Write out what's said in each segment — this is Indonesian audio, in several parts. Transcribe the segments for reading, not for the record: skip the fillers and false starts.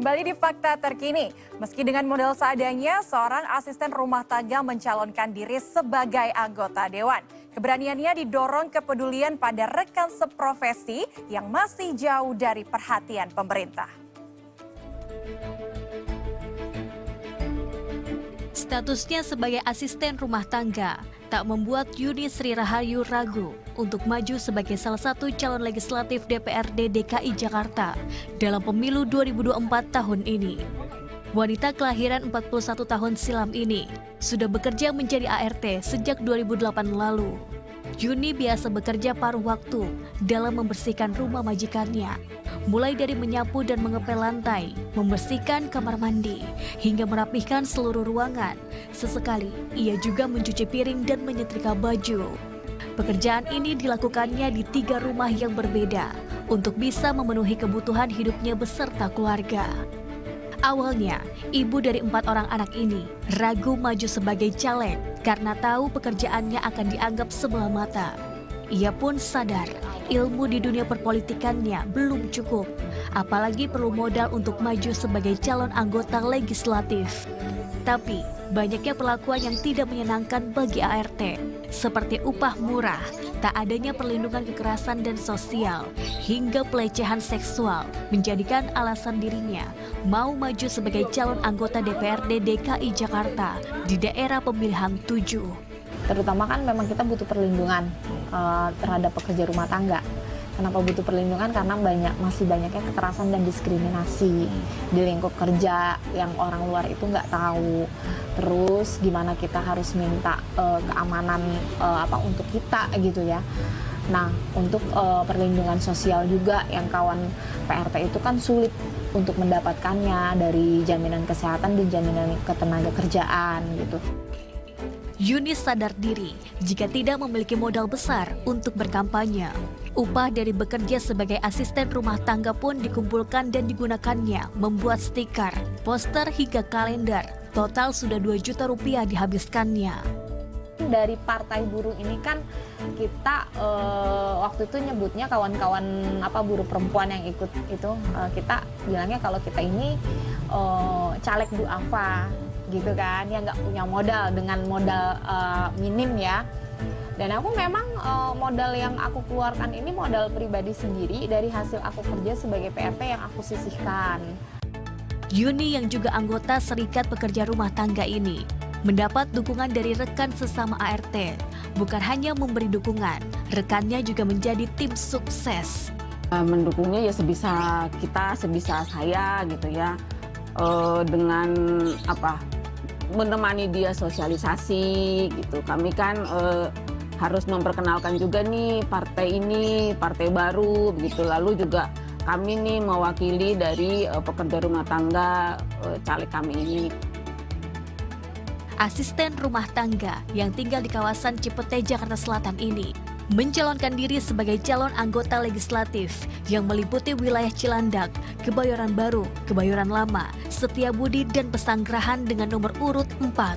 Kembali di fakta terkini, meski dengan modal seadanya, seorang asisten rumah tangga mencalonkan diri sebagai anggota dewan. Keberaniannya didorong kepedulian pada rekan seprofesi yang masih jauh dari perhatian pemerintah. Statusnya sebagai asisten rumah tangga tak membuat Yuni Sri Rahayu ragu untuk maju sebagai salah satu calon legislatif DPRD DKI Jakarta dalam pemilu 2024 tahun ini. Wanita kelahiran 41 tahun silam ini sudah bekerja menjadi ART sejak 2008 lalu. Yuni biasa bekerja paruh waktu dalam membersihkan rumah majikannya, mulai dari menyapu dan mengepel lantai, membersihkan kamar mandi, hingga merapihkan seluruh ruangan. Sesekali, ia juga mencuci piring dan menyetrika baju. Pekerjaan ini dilakukannya di 3 rumah yang berbeda untuk bisa memenuhi kebutuhan hidupnya beserta keluarga. Awalnya, ibu dari 4 orang anak ini ragu maju sebagai caleg karena tahu pekerjaannya akan dianggap sebelah mata. Ia pun sadar ilmu di dunia perpolitikannya belum cukup, apalagi perlu modal untuk maju sebagai calon anggota legislatif. Tapi, banyaknya perlakuan yang tidak menyenangkan bagi ART, seperti upah murah, tak adanya perlindungan kekerasan dan sosial, hingga pelecehan seksual, menjadikan alasan dirinya mau maju sebagai calon anggota DPRD DKI Jakarta di daerah pemilihan 7. Terutama kan memang kita butuh perlindungan terhadap pekerja rumah tangga. Kenapa butuh perlindungan? Karena masih banyaknya kekerasan dan diskriminasi di lingkup kerja yang orang luar itu nggak tahu. Terus gimana kita harus minta keamanan untuk kita gitu ya. Nah, untuk perlindungan sosial juga yang kawan PRT itu kan sulit untuk mendapatkannya dari jaminan kesehatan dan jaminan ketenaga kerjaan gitu. Yuni sadar diri jika tidak memiliki modal besar untuk berkampanye. Upah dari bekerja sebagai asisten rumah tangga pun dikumpulkan dan digunakannya membuat stiker, poster hingga kalender. Total sudah 2 juta rupiah dihabiskannya. Dari partai buruh ini kan kita waktu itu nyebutnya kawan-kawan buruh perempuan yang ikut itu kita bilangnya kalau kita ini caleg duafa gitu kan, ya nggak punya modal dengan modal minim ya. Dan aku memang modal yang aku keluarkan ini modal pribadi sendiri dari hasil aku kerja sebagai PRT yang aku sisihkan. Yuni yang juga anggota Serikat Pekerja Rumah Tangga ini mendapat dukungan dari rekan sesama ART. Bukan hanya memberi dukungan, rekannya juga menjadi tim sukses. Mendukungnya ya sebisa kita, sebisa saya gitu ya. Dengan menemani dia sosialisasi gitu. Kami kan harus memperkenalkan juga nih partai ini, partai baru begitu. Lalu juga kami nih mewakili dari pekerja rumah tangga caleg kami ini. Asisten rumah tangga yang tinggal di kawasan Cipete, Jakarta Selatan ini mencalonkan diri sebagai calon anggota legislatif yang meliputi wilayah Cilandak, Kebayoran Baru, Kebayoran Lama, Setiabudi, dan Pesanggerahan dengan nomor urut 4.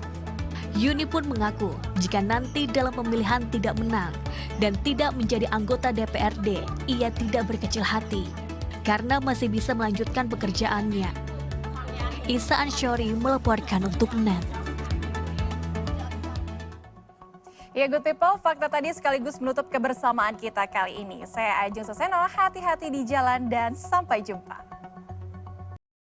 Yuni pun mengaku jika nanti dalam pemilihan tidak menang dan tidak menjadi anggota DPRD, ia tidak berkecil hati karena masih bisa melanjutkan pekerjaannya. Isa Ansyori melaporkan untuk NET. Ya Good People, fakta tadi sekaligus menutup kebersamaan kita kali ini. Saya Ajeng Soseno, hati-hati di jalan dan sampai jumpa.